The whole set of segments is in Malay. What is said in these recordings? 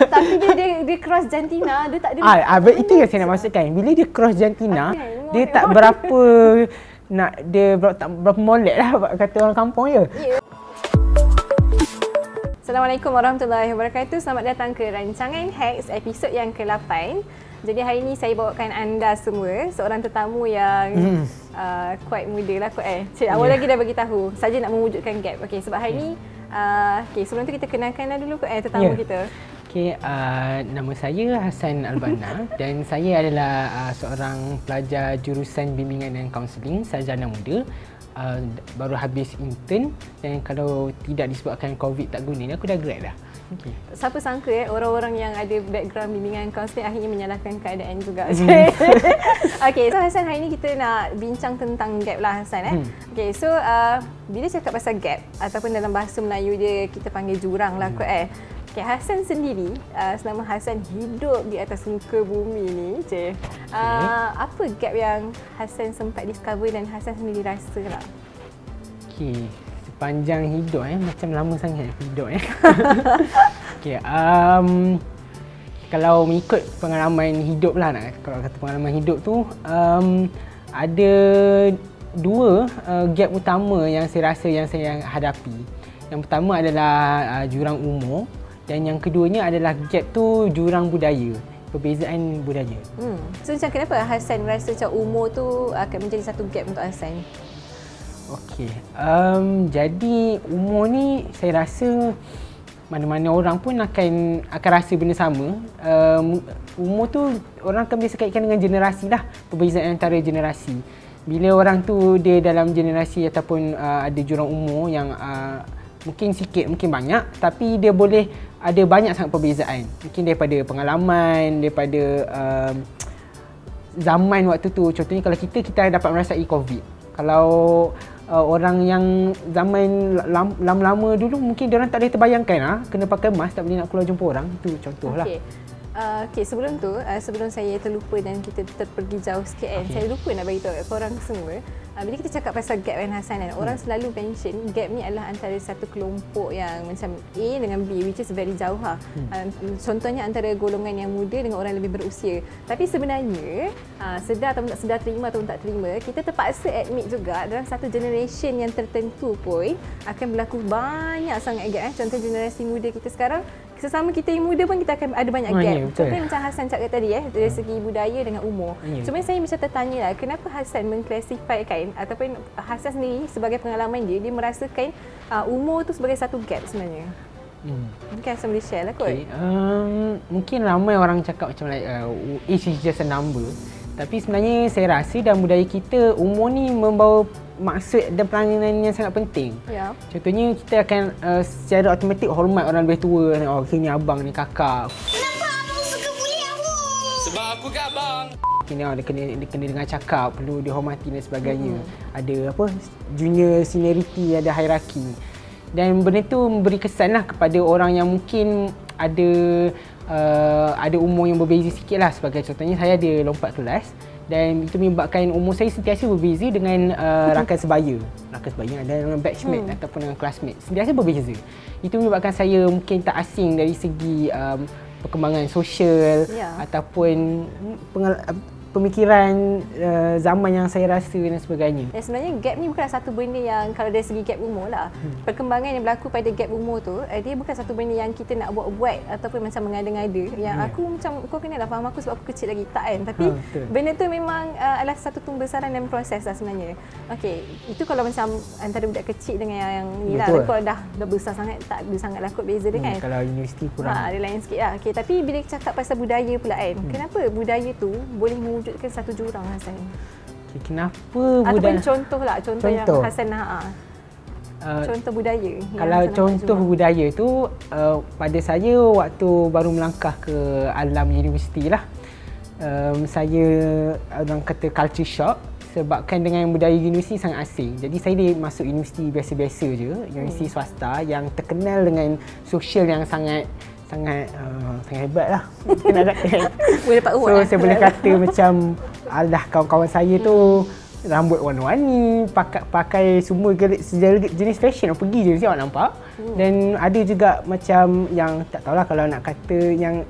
Tapi dia cross jantina, dia tak ada. Itu yang saya nak maksudkan. Bila dia cross jantina, dia tak berapa tak berapa molek lah kata orang kampung je. Assalamualaikum warahmatullahi wabarakatuh. Selamat datang ke rancangan Hacks episod yang ke-8. Jadi hari ini saya bawakan anda semua seorang tetamu yang quite muda lah kot awal lagi dah bagi tahu saja nak mewujudkan gap. Okey, sebab hari ni sebelum tu kita kenalkanlah dulu kot tetamu kita. Okey, nama saya Hassan Albana dan saya adalah seorang pelajar jurusan bimbingan dan kaunseling sarjana muda. Baru habis intern dan kalau tidak disebabkan COVID tak guna ni aku dah grad dah. Okay. Siapa sangka orang-orang yang ada background bimbingan kaunseling akhirnya menyalahkan keadaan juga. Okay, so Hassan, hari ni kita nak bincang tentang gap lah Hassan. Okay, so bila cakap pasal gap ataupun dalam bahasa Melayu dia kita panggil jurang lah kot Okay, Hassan sendiri, selama Hassan hidup di atas muka bumi ni, apa gap yang Hassan sempat discover dan Hassan sendiri rasa lah? Okay, sepanjang hidup macam lama sangat hidup Okay, kalau mengikut pengalaman hidup lah kalau kata pengalaman hidup tu, ada dua gap utama yang saya rasa yang saya hadapi. Yang pertama adalah jurang umur. Dan yang keduanya adalah gap tu jurang budaya, perbezaan budaya. So macam kenapa Hassan rasa macam umur tu akan menjadi satu gap untuk Hassan? Okey, jadi umur ni saya rasa mana-mana orang pun akan rasa benda sama. Umur tu orang akan biasa kaitkan dengan generasi lah, perbezaan antara generasi. Bila orang tu dia dalam generasi ataupun ada jurang umur yang mungkin sikit, mungkin banyak, tapi dia boleh ada banyak sangat perbezaan. Mungkin daripada pengalaman, daripada zaman waktu tu. Contohnya kalau kita dapat merasai COVID. Kalau orang yang zaman lama-lama dulu mungkin diorang tak boleh terbayangkan kena pakai mask, tak boleh nak keluar jumpa orang. Itu contohlah. Okay, sebelum tu, sebelum saya terlupa dan kita terpergi jauh sikit saya lupa nak bagi tahu korang semua. Bila kita cakap pasal gap Hassan orang selalu mention gap ni adalah antara satu kelompok yang macam A dengan B, which is very jauh contohnya antara golongan yang muda dengan orang lebih berusia. Tapi sebenarnya sedar atau tak sedar, terima atau tak terima, kita terpaksa admit juga dalam satu generation yang tertentu pun akan berlaku banyak sangat gap. Contoh generasi muda kita sekarang, sesama kita yang muda pun kita akan ada banyak gap. Contohnya macam Hassan cakap tadi dari segi budaya dengan umur. Cuma saya macam tertanya lah, kenapa Hassan mengklasifikkan ataupun Hassan sendiri sebagai pengalaman dia merasakan umur tu sebagai satu gap sebenarnya? Mungkin Hassan boleh share lah kot. Mungkin ramai orang cakap macam age is just a number. Tapi sebenarnya saya rasa dalam budaya kita umur ni membawa maksud dan peranan yang sangat penting. Contohnya kita akan secara automatik hormat orang lebih tua. Ni abang, ni kakak. Kenapa abang suka bully aku? Sebab aku ke abang. Dia kena dengar cakap, perlu dihormati dan sebagainya. Ada junior seniority, ada hierarki. Dan benda tu memberi kesan lah kepada orang yang mungkin ada umur yang berbeza sikit lah. Sebagai contohnya saya ada lompat kelas dan itu menyebabkan umur saya sentiasa berbeza dengan rakan sebaya. Rakan sebaya ada dengan batchmate ataupun dengan classmate. Sentiasa berbeza. Itu menyebabkan saya mungkin tak asing dari segi perkembangan sosial ataupun pemikiran zaman yang saya rasa dan sebagainya. Sebenarnya gap ni bukan satu benda yang kalau dari segi gap umur lah. Perkembangan yang berlaku pada gap umur tu, dia bukan satu benda yang kita nak buat-buat ataupun macam mengada-ngada. Yang aku macam, kau kena lah faham aku sebab aku kecil lagi. Tak kan? Tapi benda tu memang adalah satu pembesaran dan proses lah sebenarnya. Okey, itu kalau macam antara budak kecil dengan yang ni lah. Kalau dah besar sangat, tak ada sangat lah kot beza dia kan. Kalau universiti kurang. Ada lain sikit lah. Okay, tapi bila cakap pasal budaya pula kenapa budaya tu boleh mewujudkan satu jurang Hassan? Kenapa budaya? Ataupun contoh yang Hassan nak contoh budaya. Kalau contoh budaya tu pada saya waktu baru melangkah ke alam universiti lah, saya orang kata culture shock sebabkan dengan budaya universiti sangat asing. Jadi saya masuk universiti biasa-biasa je, universiti swasta yang terkenal dengan sosial yang sangat hebat lah. Boleh dapat so saya boleh kata macam alah kawan-kawan saya tu rambut warna-warni, pakai semua segala jenis fashion pergi je mesti awak nampak. Dan ada juga macam yang tak tahulah kalau nak kata yang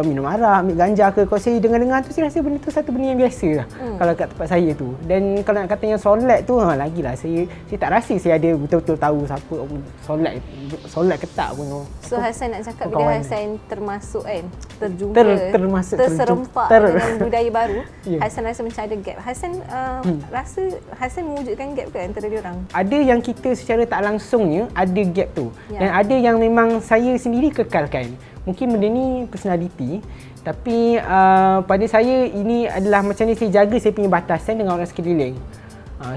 minum arak, ambil ganja ke, kalau saya dengar-dengar tu saya rasa benda tu satu benda yang biasa lah kalau kat tempat saya tu. Dan kalau nak kata yang solat tu, lagilah saya tak rasa saya ada betul-betul tahu siapa solat ke tak pun. So Hassan nak cakap bila Hassan termasuk kan, terjumpa, terserempak dengan budaya baru, Hassan rasa macam ada gap. Hassan rasa Hassan mewujudkan gap ke antara diorang? Ada yang kita secara tak langsungnya ada gap tu, dan ada yang memang saya sendiri kekalkan. Mungkin benda ni personality, tapi pada saya ini adalah macam ni, saya jaga saya punya batasan dengan orang sekeliling.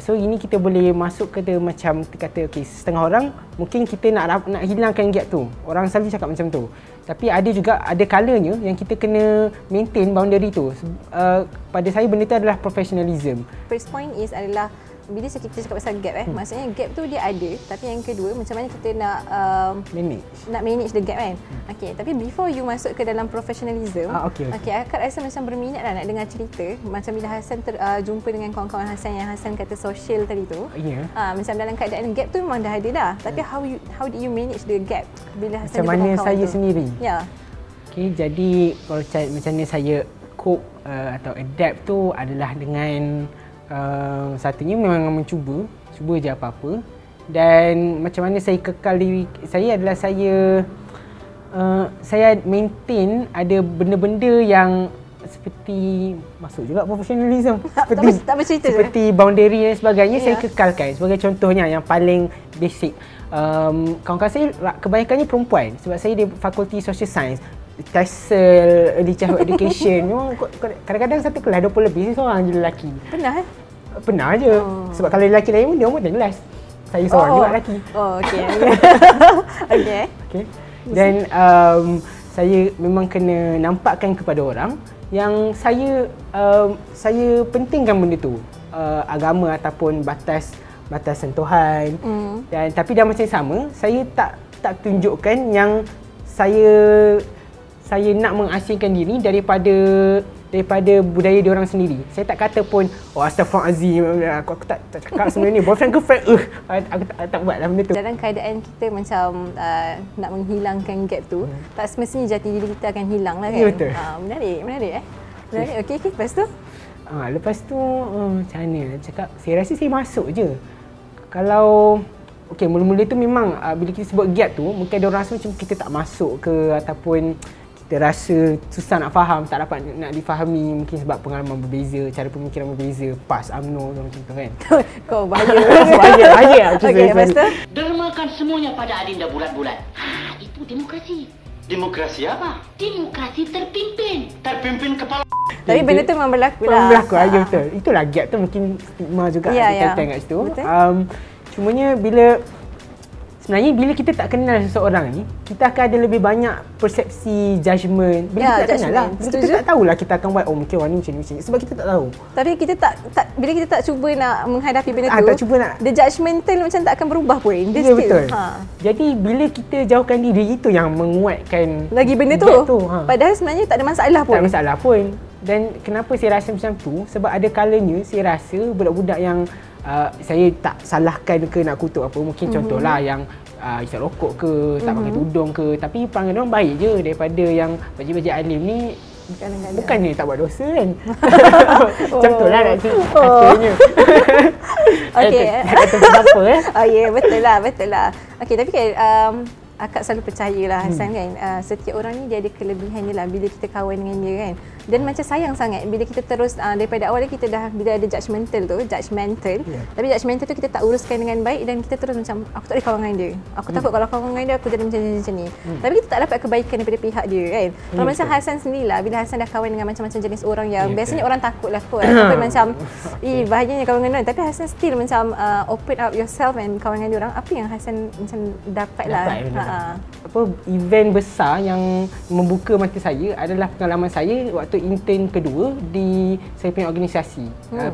So ini kita boleh masuk ke macam kita kata okay, setengah orang mungkin kita nak hilangkan gap tu. Orang selalu cakap macam tu. Tapi ada juga ada kalanya yang kita kena maintain boundary tu. Pada saya benda tu adalah professionalism. First point is adalah bila kita cakap pasal gap maksudnya gap tu dia ada, tapi yang kedua macam mana kita nak manage the gap kan. Okey, tapi before you masuk ke dalam professionalism, okey, akak rasa macam berminat lah nak dengar cerita macam bila Hassan jumpa dengan kawan-kawan Hassan yang Hassan kata social tadi tu. Macam dalam keadaan gap tu memang dah ada dah, tapi how did you manage the gap bila Hassan macam mana saya tu sendiri? Okey, jadi kalau macam mana saya cope atau adapt tu adalah dengan satunya memang mencuba je apa-apa. Dan macam mana saya kekal diri saya adalah saya maintain ada benda-benda yang seperti masuk juga professionalism, seperti boundary dan sebagainya, saya kekalkan. Sebagai contohnya yang paling basic, kawan-kawan saya kebanyakannya perempuan sebab saya di Fakulti Social Science, TESOL, Early Childhood Education. Memang kadang-kadang satu kelas 20 lebih, saya seorang je lelaki. Pernah je. Sebab kalau lelaki lain pun dia umur 10. Saya seorang juga lelaki. Okey. Dan saya memang kena nampakkan kepada orang yang saya pentingkan benda tu. Agama ataupun batas sentuhan. Dan tapi dalam masa yang sama, saya tak tunjukkan yang saya nak mengasingkan diri daripada budaya diorang sendiri. Saya tak kata pun astagfirullahalazim, aku tak cakap sebenarnya ni boyfriend girlfriend, aku tak buat lah benda tu. Dalam keadaan kita macam nak menghilangkan gap tu, tak semestinya jati diri kita akan hilang lah kan. Ya, betul. Menarik. Menarik. Okey, lepas tu? Lepas tu macam mana cakap, saya rasa saya masuk je. Kalau okey, mula-mula tu memang bila kita sebut gap tu, mungkin ada orang rasa macam kita tak masuk ke, ataupun kita rasa susah nak faham, tak dapat nak difahami, mungkin sebab pengalaman berbeza, cara pemikiran berbeza, PAS, UMNO macam tu kan. Kau bahaya. Bahaya. Okey, lepas tu? Dermakan semuanya pada adinda bulat-bulat. Itu demokrasi. Demokrasi apa? Demokrasi terpimpin. Terpimpin kepala. Tapi benda tu memang berlaku lah. Betul. Itulah gap tu, mungkin stigma juga kaitan kat situ. Cumanya sebenarnya bila kita tak kenal seseorang ni, kita akan ada lebih banyak persepsi, judgement. Bila kita tak kenal lah, kita tak tahulah kita akan buat mungkin orang ni macam ni, sebab kita tak tahu. Tapi kita bila kita tak cuba nak menghadapi benda tu, the judgemental macam tak akan berubah pun. Ya, betul. Jadi bila kita jauhkan diri, itu yang menguatkan lagi benda tu. Padahal sebenarnya tak ada masalah pun. Tak ada masalah pun. Dan kenapa saya rasa macam tu? Sebab ada kalanya saya rasa budak-budak yang saya tak salahkan ke nak kutuk apa, mungkin contohlah yang isap rokok ke, tak pakai tudung ke, tapi perangai orang baik je daripada yang bajik-bajik alim ni. Bukannya tak buat dosa kan. Macam tu lah nak katanya. Okey. Apa ya, betul lah. Okey, tapi kan akak selalu percayalah Hassan kan, setiap orang ni dia ada kelebihan dia lah bila kita kawan dengan dia kan. Dan macam sayang sangat bila kita terus daripada awal kita dah bila ada judgemental, tapi judgemental tu kita tak uruskan dengan baik dan kita terus macam aku tak boleh kawan dengan dia. Aku takut kalau kawan dengan dia aku jadi macam ni. Tapi kita tak dapat kebaikan daripada pihak dia kan. Kalau macam Hassan sendirilah, bila Hassan dah kawan dengan macam-macam jenis orang yang biasanya orang takutlah kot. Sampai macam bahayanya kawan dengan orang, tapi Hassan still macam open up yourself and kawan dengan dia orang. Apa yang Hassan macam dapatlah? Event besar yang membuka mata saya adalah pengalaman saya waktu intern kedua di saya punya organisasi,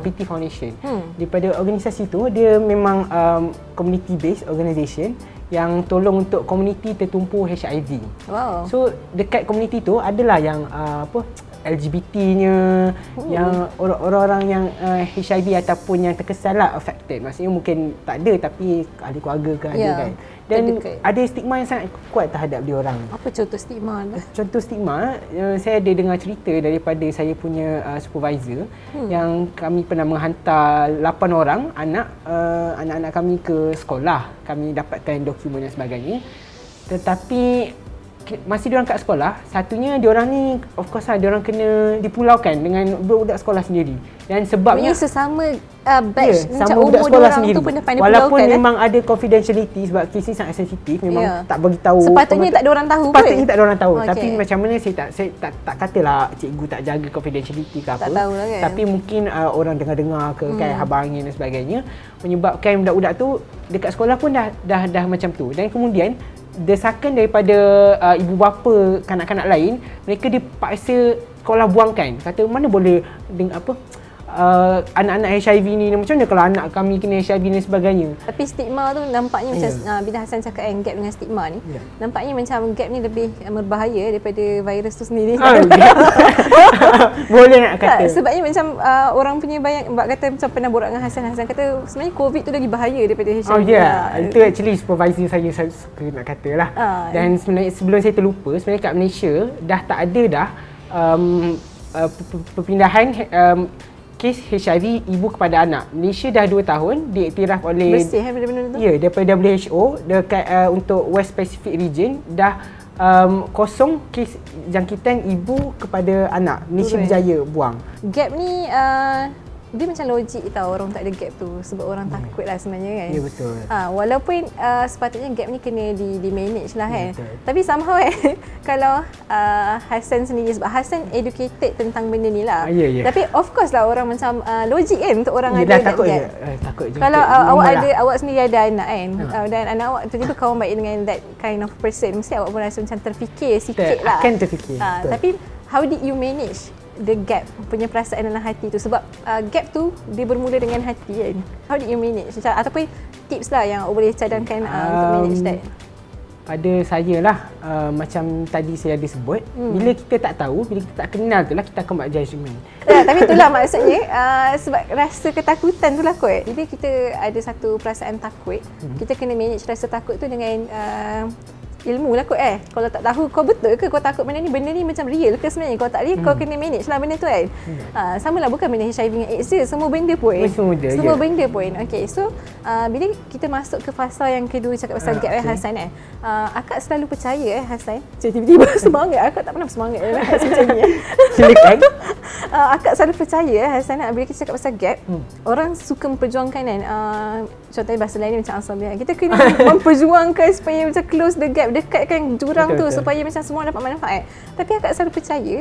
PT Foundation. Daripada organisasi tu, dia memang community based organisation yang tolong untuk komuniti tertumpu HIV. Wow. So dekat komuniti tu adalah yang LGBT-nya, yang orang-orang yang HIV ataupun yang terkesan lah affected. Maksudnya mungkin tak ada tapi ahli keluarga ke ada kan. Dan ada stigma yang sangat kuat terhadap dia orang. Apa contoh stigma? Contoh stigma, saya ada dengar cerita daripada saya punya supervisor yang kami pernah menghantar 8 orang anak-anak kami ke sekolah. Kami dapatkan dokumen dan sebagainya. Tetapi masih diorang kat sekolah, satunya diorang ni of course lah diorang kena dipulaukan dengan budak sekolah sendiri. Dan sebabnya sesama batch sama macam budak umur sekolah diorang sendiri. tu pun dapat Walaupun dipulaukan, memang ada confidentiality sebab kes ni sangat sensitif, memang tak bagi tahu. Sepatutnya tak ada orang tahu pun. Sepatutnya tak ada orang tahu. Tapi macam mana saya tak katalah cikgu tak jaga confidentiality ke apa. Tak tahulah kan. Tapi mungkin orang dengar-dengar ke kan habang angin dan sebagainya menyebabkan budak-budak tu dekat sekolah pun dah macam tu. Dan kemudian desakan daripada ibu bapa kanak-kanak lain, mereka dipaksa sekolah buangkan. Kata mana boleh anak-anak HIV ni, macam mana kalau anak kami kena HIV dan sebagainya. Tapi stigma tu nampaknya macam bila Hassan cakap gap dengan stigma ni, nampaknya macam gap ni lebih berbahaya daripada virus tu sendiri. Boleh nak kata. Sebabnya macam orang punya banyak kata macam pernah borak dengan Hassan kata sebenarnya COVID tu lagi bahaya daripada HIV. Itu actually supervisor saya suka nak kata lah. Dan sebenarnya sebelum saya terlupa, sebenarnya kat Malaysia dah tak ada dah perpindahan kes HIV ibu kepada anak. Malaysia dah 2 tahun diiktiraf oleh bersih benda-benda tu. Ya, daripada WHO dekat untuk West Pacific region dah kosong kes jangkitan ibu kepada anak. Malaysia berjaya buang. Gap ni dia macam logik tau orang tak ada gap tu sebab orang takut lah sebenarnya kan. Ya betul. Walaupun sepatutnya gap ni kena di manage lah kan. Tapi somehow kalau Hassan sendiri, sebab Hassan educated tentang benda ni lah. Tapi of course lah orang macam logik kan untuk orang ada takut gap. Takut je. Kalau awak sendiri ada anak kan, dan anak awak tiba-tiba kawan baik dengan that kind of person, mesti awak pun rasa macam terfikir sikit lah. Akan terfikir. Tapi how did you manage the gap punya perasaan dalam hati tu, sebab gap tu dia bermula dengan hati kan. How did you manage ataupun tips lah yang awak boleh cadangkan untuk manage that? Pada saya lah, macam tadi saya ada sebut, bila kita tak tahu, bila kita tak kenal tu lah kita akan buat judgement. Tapi itulah maksudnya sebab rasa ketakutan tu lah kot. Jadi kita ada satu perasaan takut, kita kena manage rasa takut tu dengan ilmu lah kot Kalau tak tahu kau betul ke kau takut benda ni macam real ke sebenarnya, kau tak real kau kena manage lah benda tu kan. Sama lah, bukan benda HIV dengan AIDS je, semua benda pun. Semua benda pun. Okay, so bila kita masuk ke fasa yang kedua cakap pasal gap Hassan akak selalu percaya Hassan, tiba-tiba semangat, akak tak pernah semangat macam ni. Silakan. Akak selalu percaya Hassan bila kita cakap pasal gap, orang suka memperjuangkan kan, contohnya bahasa lain macam Alhamdulillah, kita kena memperjuangkan supaya macam close the gap, dekatkan jurang tu supaya macam semua dapat manfaat. Tapi akak selalu percaya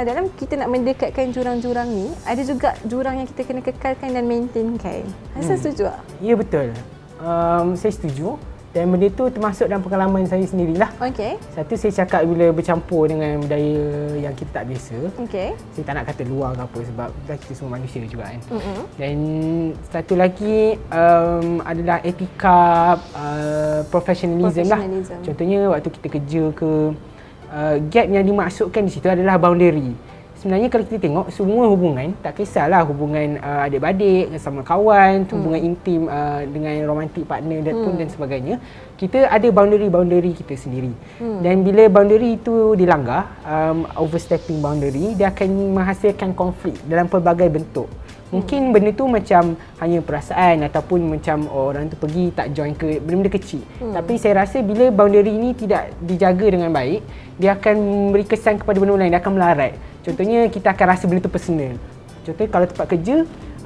dalam kita nak mendekatkan jurang-jurang ni, ada juga jurang yang kita kena kekalkan dan maintainkan. Hassan setuju tak? Ya betul. Saya setuju. Dan benda tu termasuk dalam pengalaman saya sendirilah. Satu, saya cakap bila bercampur dengan budaya yang kita tak biasa. Saya tak nak kata luar ke apa sebab kita semua manusia juga kan. Dan satu lagi adalah etika professionalism lah. Contohnya waktu kita kerja ke, gap yang dimaksudkan di situ adalah boundary. Sebenarnya kalau kita tengok semua hubungan, tak kisahlah hubungan adik-beradik, sama kawan, hubungan intim dengan romantic partner dan sebagainya, kita ada boundary kita sendiri. Dan bila boundary itu dilanggar, overstepping boundary, dia akan menghasilkan konflik dalam pelbagai bentuk. Mungkin benda tu macam hanya perasaan ataupun macam orang tu pergi tak join ke, benda-benda kecil. Tapi saya rasa bila boundary ni tidak dijaga dengan baik, dia akan memberi kesan kepada benda lain, dia akan melarat. Contohnya kita akan rasa benda tu personal. Contohnya kalau tempat kerja,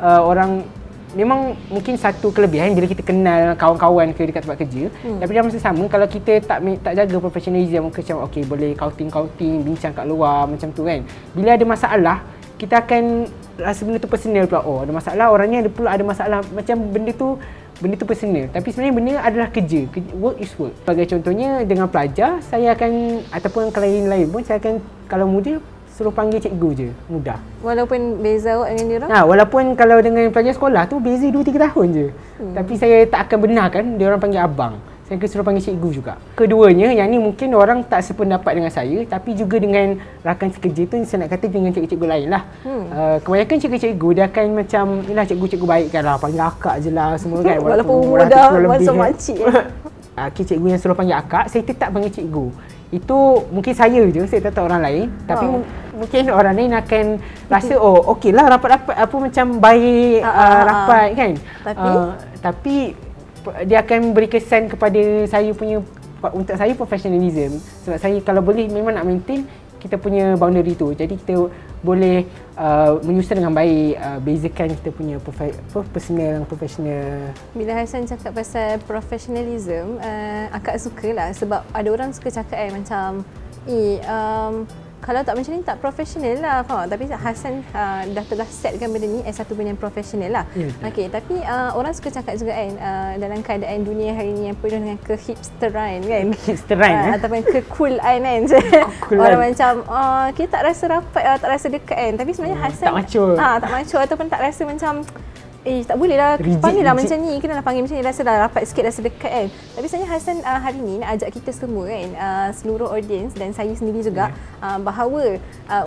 orang memang mungkin satu kelebihan bila kita kenal kawan-kawan ke dekat tempat kerja. Tapi dalam masa sama kalau kita tak jaga professionalism, macam okey boleh counting, bincang kat luar macam tu kan. Bila ada masalah, kita akan rasa benda tu personal pula. Oh, ada masalah, orangnya ada masalah, macam benda tu personal. Tapi sebenarnya benda adalah kerja. Work is work. Sebagai contohnya dengan pelajar, saya akan, ataupun kalau lain pun, saya akan, kalau muda, suruh panggil cikgu je, mudah. Walaupun beza awak dengan dia orang? Walaupun kalau dengan pelajar sekolah tu beza 2-3 tahun je. Tapi saya tak akan benarkan dia orang panggil abang. saya akan suruh panggil cikgu juga. Keduanya, yang ni mungkin orang tak sependapat dengan saya, tapi juga dengan rakan sekerja tu, saya nak kata dengan cikgu-cikgu lain lah. Kebanyakan cikgu-cikgu dia akan macam, yelah cikgu-cikgu baik kan lah, panggil akak je lah semua kan. Walaupun umur dah masuk makcik. Cikgu yang suruh panggil akak, saya tetap panggil cikgu. Itu mungkin saya je, saya tak tahu orang lain. Tapi mungkin orang lain akan rasa, oh okey lah rapat-rapat apa macam baik, rapat kan. Tapi dia akan beri kesan kepada saya punya, untuk saya professionalism. Sebab saya kalau boleh memang nak maintain kita punya boundary tu. Jadi kita boleh menyusun dengan baik, bezakan kita punya personal dan professional. Bila Hassan cakap pasal professionalism, akak suka lah sebab ada orang suka cakap macam kalau tak macam ni tak profesional lah, faham? Tapi Hassan dah telah setkan benda ni as satu benda yang profesional lah. Okey, tapi orang suka cakap juga kan dalam keadaan dunia hari ni yang penuh dengan ke-hipsteran kan. Hipsteran ataupun ke-coolan kan. Orang macam kita tak rasa rapat, tak rasa dekat kan. Tapi sebenarnya Hassan tak mature. Tak mature ataupun tak rasa macam tak boleh lah, panggil lah macam ni, kena lah panggil macam ni, rasa dah rapat sikit, rasa dekat kan. Tapi sebenarnya Hassan hari ni nak ajak kita semua kan, seluruh audience dan saya sendiri juga bahawa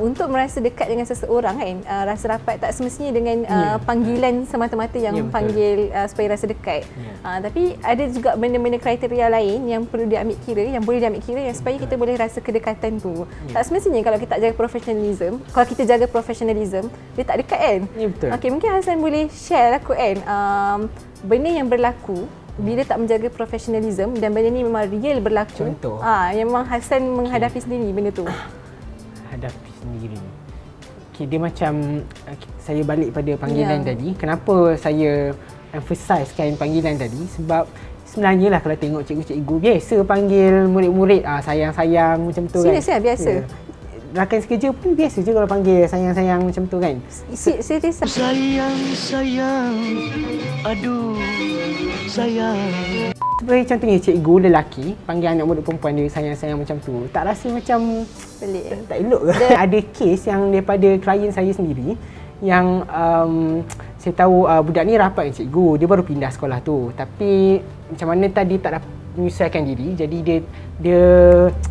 untuk merasa dekat dengan seseorang kan, rasa rapat tak semestinya dengan panggilan semata-mata yang panggil supaya rasa dekat. Tapi ada juga benda-benda kriteria lain yang perlu diambil kira, yang boleh diambil kira yang supaya kita boleh rasa kedekatan tu. Tak semestinya kalau kita jaga professionalism, kalau kita jaga professionalism, dia tak dekat kan. Okey, mungkin Hassan boleh share aku kan benda yang berlaku bila tak menjaga professionalism dan benda ni memang real berlaku. Contoh yang memang Hassan menghadapi sendiri benda tu. Hadapi sendiri. Dia macam saya balik pada panggilan tadi. Kenapa saya emphasizekan panggilan tadi? Sebab sebenarnya lah kalau tengok cikgu-cikgu biasa panggil murid-murid sayang-sayang macam tu kan. Serius biasa. Rakan sekerja pun biasa je kalau panggil sayang-sayang macam tu kan. Serius. Sayang, aduh, sayang. Seperti contohnya cikgu lelaki panggil anak murid perempuan dia sayang-sayang macam tu, tak rasa macam pelik tak elok ke? Ada kes yang daripada klien saya sendiri yang saya tahu budak ni rapat dengan cikgu, dia baru pindah sekolah tu. Tapi macam mana tadi tak dapat menyesuaikan diri, jadi dia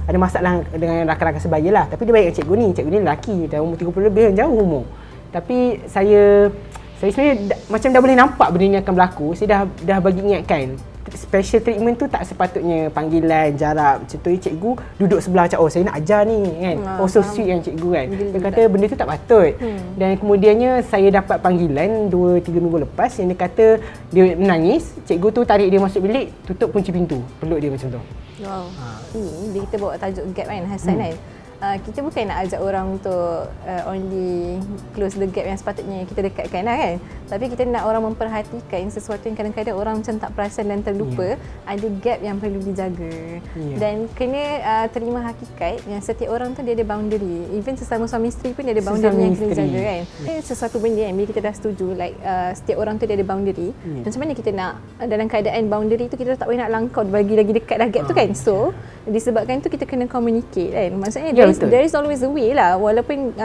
ada masalah dengan rakan-rakan sebaya lah. Tapi dia baik dengan cikgu ni lelaki, dah umur 30 lebih, jauh umur. Tapi saya sebenarnya macam dah boleh nampak benda ni akan berlaku. Saya dah bagi ingatkan, special treatment tu tak sepatutnya panggilan, jarak. Macam tu cikgu duduk sebelah macam, oh saya nak ajar ni kan. So sweet kan cikgu kan. Dia kata benda tu tak patut. Dan kemudiannya saya dapat panggilan 2-3 minggu lepas yang dia kata dia menangis, cikgu tu tarik dia masuk bilik, tutup kunci pintu, peluk dia macam tu. Wow. Ini bila kita bawa tajuk gap kan Hassan kan. Kita bukan nak ajak orang untuk only close the gap yang sepatutnya kita dekatkan lah kan. Tapi kita nak orang memperhatikan sesuatu yang kadang-kadang orang macam tak perasan dan terlupa. Ada gap yang perlu dijaga. Dan kena terima hakikat yang setiap orang tu dia ada boundary. Even sesama suami isteri pun dia ada boundary yang kena jaga kan. Sesuatu benda yang bila kita dah setuju, like setiap orang tu dia ada boundary. Dan macam mana kita nak dalam keadaan boundary tu kita tak boleh nak langkau bagi lagi dekat dah gap tu kan. So disebabkan tu kita kena communicate kan. Maksudnya there is always a way lah. Walaupun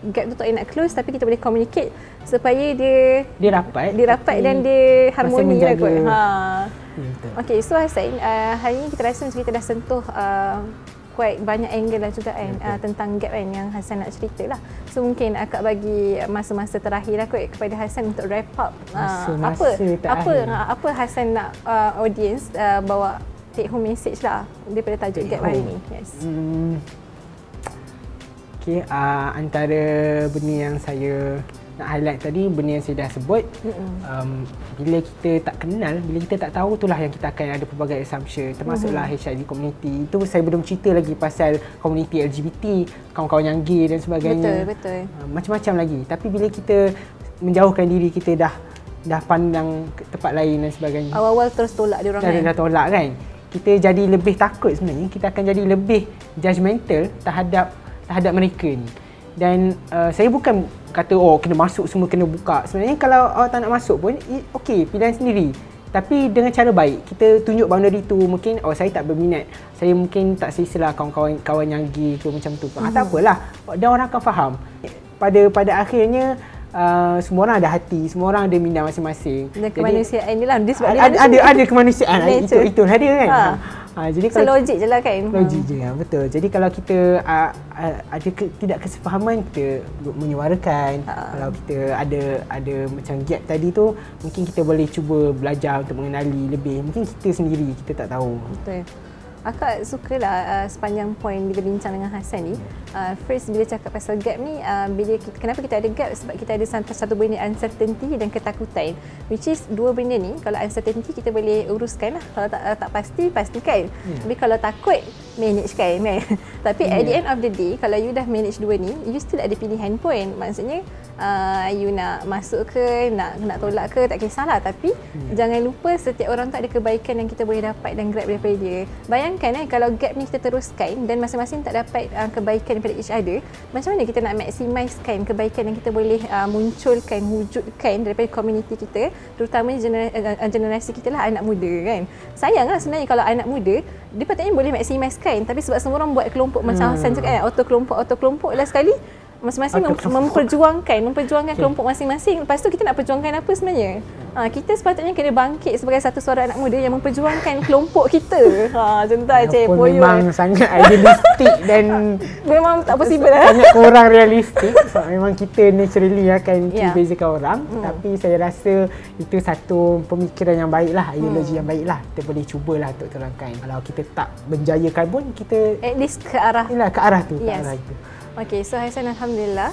gap tu tak nak close, tapi kita boleh communicate supaya dia rapat dan dia harmoni lah kot. Okay, so Hassan, hari ni kita rasa macam kita dah sentuh quite banyak angle lah juga kan tentang gap kan yang Hassan nak cerita lah. So mungkin akak bagi masa-masa terakhir lah kot kepada Hassan untuk wrap up. Apa Hassan nak audience bawa take home message lah daripada tajuk gap hari ni. Yes. Okay, antara benda yang saya nak highlight tadi, benda yang saya dah sebut, bila kita tak kenal, bila kita tak tahu, itulah yang kita akan ada pelbagai assumption, termasuklah HIV community. Itu saya belum cerita lagi pasal community LGBT, kawan-kawan yang gay dan sebagainya. Betul. Macam-macam lagi. Tapi bila kita menjauhkan diri, kita dah pandang ke tempat lain dan sebagainya. Awal-awal terus tolak dia orang kan? Dah tolak kan. Kita jadi lebih takut sebenarnya. Kita akan jadi lebih judgemental terhadap mereka ni. Dan saya bukan kata kena masuk semua, kena buka. Sebenarnya kalau awak tak nak masuk pun okey, pilihan sendiri. Tapi dengan cara baik, kita tunjuk boundary tu. Mungkin saya tak berminat, saya mungkin tak selesa kawan yang gay ke macam tu. Tak apalah, dan orang akan faham. Pada akhirnya semua orang ada hati, semua orang ada minda masing-masing. Dan kemanusiaan ni lah, dia sebab ada kemanusiaan, itu hadir kan. Jadi kalau logik je lah kan. Logik je, betul. Jadi kalau kita ada tidak kesefahaman, kita menyuarakan. Kalau kita ada macam gap tadi tu, mungkin kita boleh cuba belajar untuk mengenali lebih. Mungkin kita sendiri kita tak tahu. Betul. Akak sukalah sepanjang poin bila bincang dengan Hassan ni. First bila cakap pasal gap ni, kenapa kita ada gap? Sebab kita ada satu benda uncertainty dan ketakutan. Which is dua benda ni, kalau uncertainty kita boleh uruskan lah. Kalau tak pasti, pastikan. Tapi kalau takut, manage kan. Tapi at the end of the day, kalau you dah manage dua ni, you still ada pilihan pun. Maksudnya, you nak masuk ke, nak tolak ke, tak kisahlah. Tapi jangan lupa setiap orang tu ada kebaikan yang kita boleh dapat dan grab daripada dia. Bayangkan kalau gap ni kita teruskan dan masing-masing tak dapat kebaikan daripada each other, macam mana kita nak maximiskan kebaikan yang kita boleh munculkan, wujudkan daripada komuniti kita, terutama generasi kita lah, anak muda kan. Sayang lah sebenarnya kalau anak muda, dia patutnya boleh maximiskan, tapi sebab semua orang buat kelompok macam Hassan cakap, auto kelompok lah sekali. Masing-masing memperjuangkan kelompok masing-masing. Lepas tu kita nak perjuangkan apa sebenarnya? Kita sepatutnya kena bangkit sebagai satu suara anak muda yang memperjuangkan kelompok kita. Macam tu Cik Poyo. Memang sangat idealistik dan memang tak possible lah. Sangat kurang realistik. Sebab memang kita naturally akan bezakan orang. Tapi saya rasa itu satu pemikiran yang baik lah, ideologi yang baik lah. Kita boleh cubalah untuk terangkan. Kalau kita tak menjayakan pun, kita at least ke arah tu. Yes. Ke arah itu. Okay, so Hassan Alhamdulillah.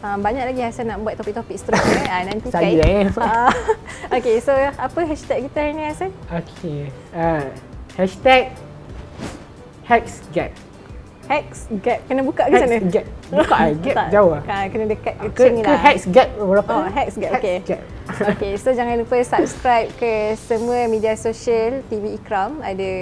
Banyak lagi Hassan nak buat topik-topik seterusnya. Nanti saya okay, so apa hashtag kita hari ni Hassan? Okay, hashtag HexGap. HexGap. Kena buka ke sana? HexGap. Buka gap jauh lah. Kena dekat kecing lah. HexGap berapa? HexGap, okay. Okay, so jangan lupa subscribe ke semua media sosial TV Ikram. Ada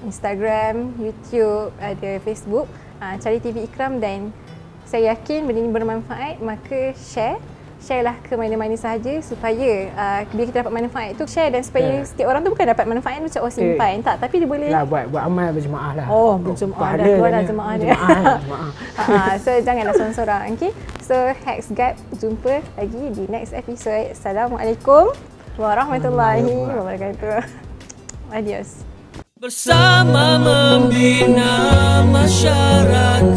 Instagram, YouTube, ada Facebook. Cari TV Ikram dan saya yakin benda ini bermanfaat, maka share lah ke mana-mana sahaja supaya bila kita dapat manfaat tu share, dan supaya setiap orang tu bukan dapat manfaat macam simpan tak, tapi dia boleh lah buat amal berjemaah lah. Berjemaah dah keluar dah jemaah dia. So janganlah seorang-seorang. Okay, so HexGap, jumpa lagi di next episode. Assalamualaikum warahmatullahi wabarakatuh. Adios. Bersama membina masyarakat.